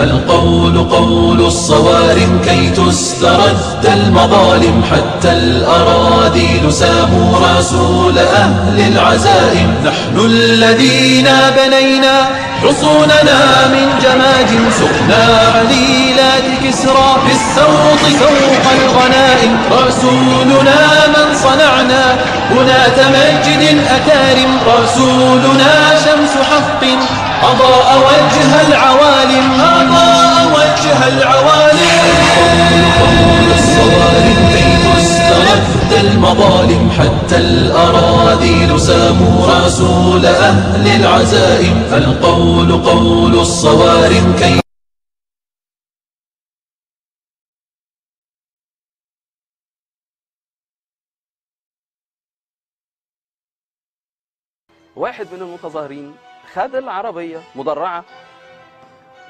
القول قول الصوارم كي تسترد المظالم، حتى الأراذيل ساموا رسول أهل العزائم. نحن الذين بنينا حصوننا من جماجم، سقنا عليلات كسرى بالسوط فوق الغنائم. رسولنا من صنعنا هنا تمجد أكارم، رسولنا شمس حق أضاء وجه العوالم، أضاء وجه العوالم. قول الصوارم كي تسترد المظالم، حتى الأراذيل ساموا رسول أهل العزائم. القول قول الصوارم كي واحد من المتظاهرين خد العربية مدرعة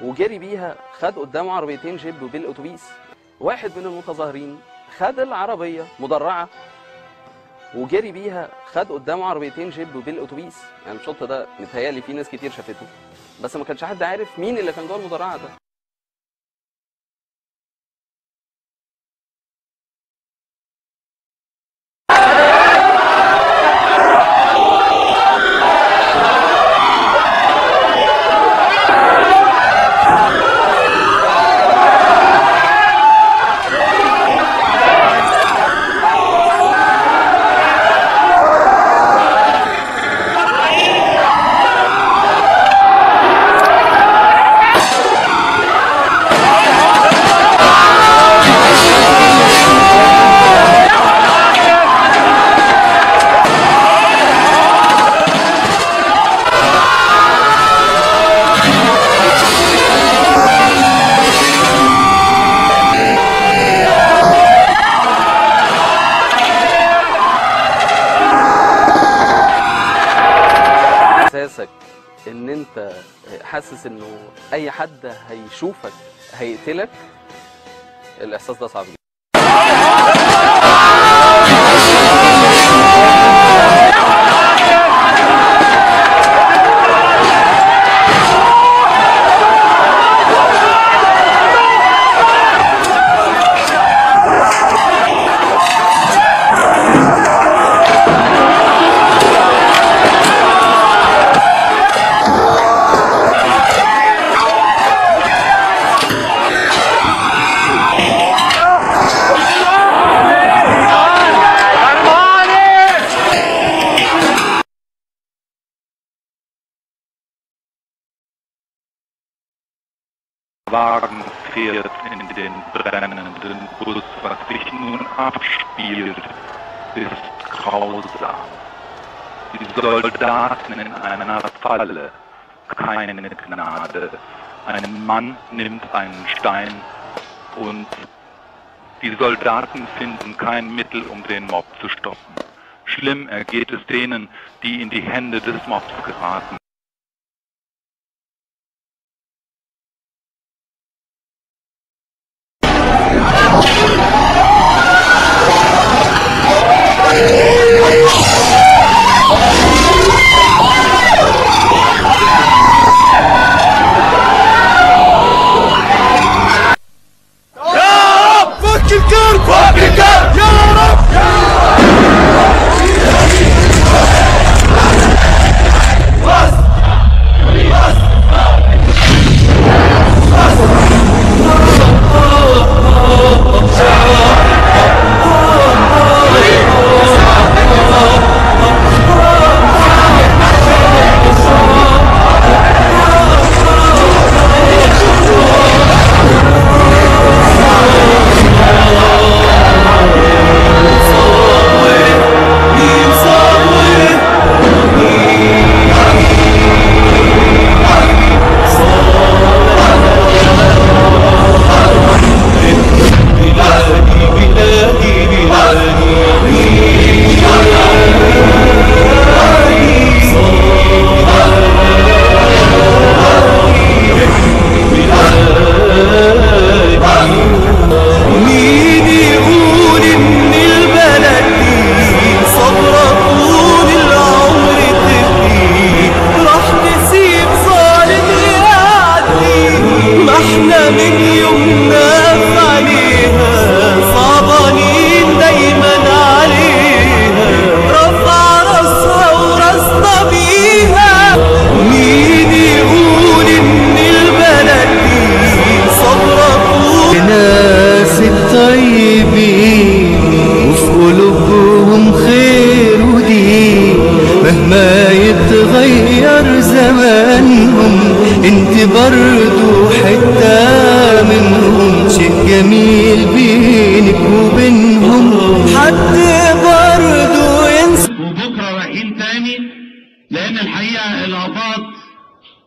وجري بيها، خد قدامه عربيتين جيب بالأتوبيس. واحد من المتظاهرين خد العربية مدرعة وجري بيها، خد قدامه عربيتين جيب بالأتوبيس. يعني الشوط ده متهيألي في ناس كتير شافته، بس ما كانش حد عارف مين اللي كان جوه المدرعة ده. احساسك ان انت حاسس انه اي حد هيشوفك هيقتلك، الاحساس ده صعب جدا. Wagen fährt in den brennenden Bus. Was sich nun abspielt, ist grausam. Die Soldaten in einer Falle, keine Gnade. Ein Mann nimmt einen Stein und die Soldaten finden kein Mittel, um den Mob zu stoppen. Schlimm ergeht es denen, die in die Hände des Mobs geraten. يا رب من يومنا عليها صعبانين دايما عليها، رفع راسها وراسنا بيها. مين يقول ان البلد دي صبرة ناس الطيبين وفي قلوبهم خير ودين، مهما يتغير زمانهم انت برضو حتة منهم، شيء جميل بينك وبينهم حد برضو ينسى. وبكرة رايحين تاني، لان الحقيقة القضاة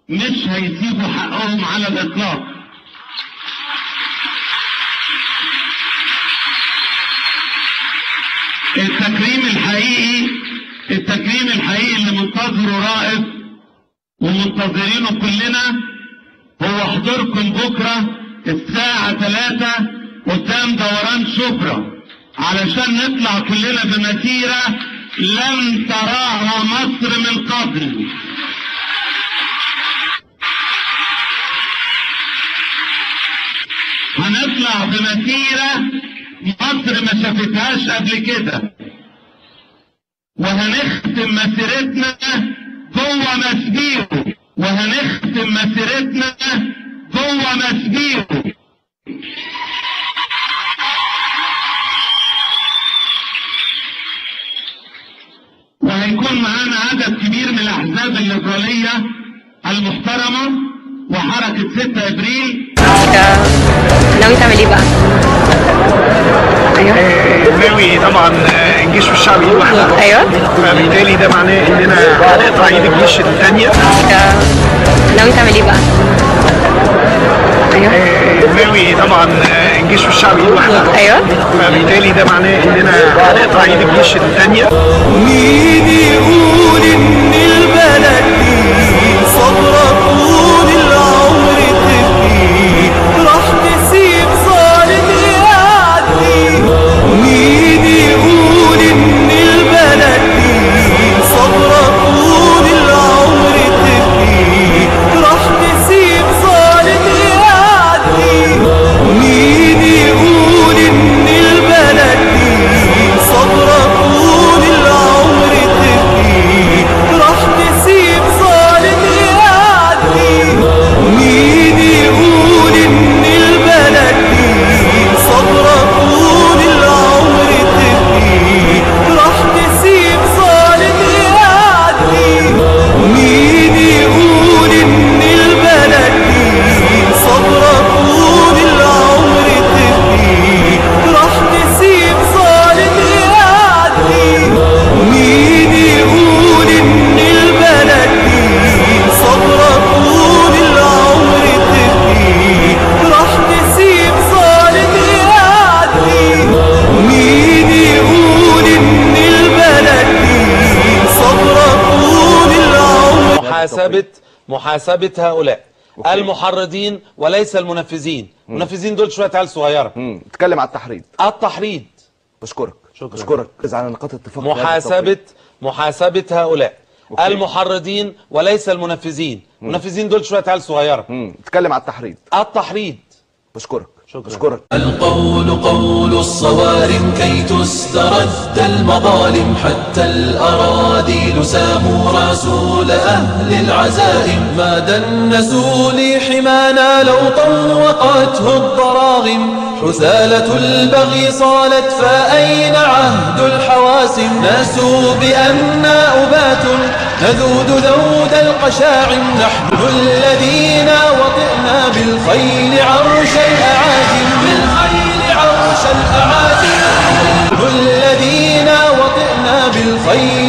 مش هيسيبوا حقهم على الاطلاق. التكريم الحقيقي اللي منتظره رائد ومنتظرينه كلنا هو حضوركم بكرة الساعة 3 قدام دوران شبرا، علشان نطلع كلنا بمسيرة لم تراها مصر من قبل. هنطلع بمسيرة مصر ما شافتهاش قبل كده، وهنختم مسيرتنا جوه مسبيرو، وهيكون معانا عدد كبير من الاحزاب الليبراليه المحترمه وحركه 6 ابريل. ناوي تعمل ايه بقى؟ ايوه ناوي طبعا الجيش والشعب ايد واحده. ايوه فبالتالي ده معناه اننا هنقطع ايد الجيش الثانيه. ناوي تعمل ايه بقى؟ ايوه ناوي طبعا الجيش والشعب ايد واحده. ايوه فبالتالي ده معناه اننا هنقطع ايد الجيش الثانيه. مين يقول ان البلد دي صبرة طول العمر تبكي، راح تسيب ظالم يعدي. مين يقول ان البلد دي صبرة طول العمر تبكي، راح تسيب ظالم يعدي. مين يقول ان البلد دي صبرة طول العمر تبكي، راح تسيب ظالم يعدي. مين يقول ان البلد دي صبرة طول العمر تبكي، راح تسيب ظالم يعدي. مين يقول ان البلد دي صبرة طول العمر تبكي، راح تسيب ظالم يعدي. مين يقول ان البلد دي صبرة طول العمر تبكي، راح تسيب ظالم يعدي. مين يقول ان البلد دي صبرة طول العمر. محاسبة هؤلاء المحرضين وليس المنفذين. المنفذين دول شوية عيال صغيرة. اتكلم على التحريض. بشكرك على نقاط اتفاق. محاسبة هؤلاء المحرضين وليس المنفذين. المنفذين دول شوية عيال صغيرة. اتكلم على التحريض. بشكرك. القول قول الصوارم كي تسترد المظالم، حتى الأراذيل ساموا رسول أهل العزائم. ما دنسوا لحمانا لو طوقته الضراغم، حثالة البغي صالت فأين عهد الحواسم. ناسوا بأننا أبات نذود ذود القشاعم، نحن الذين وطئنا بالخيل عرش الأعاجم، نحن الذين وطئنا بالخيل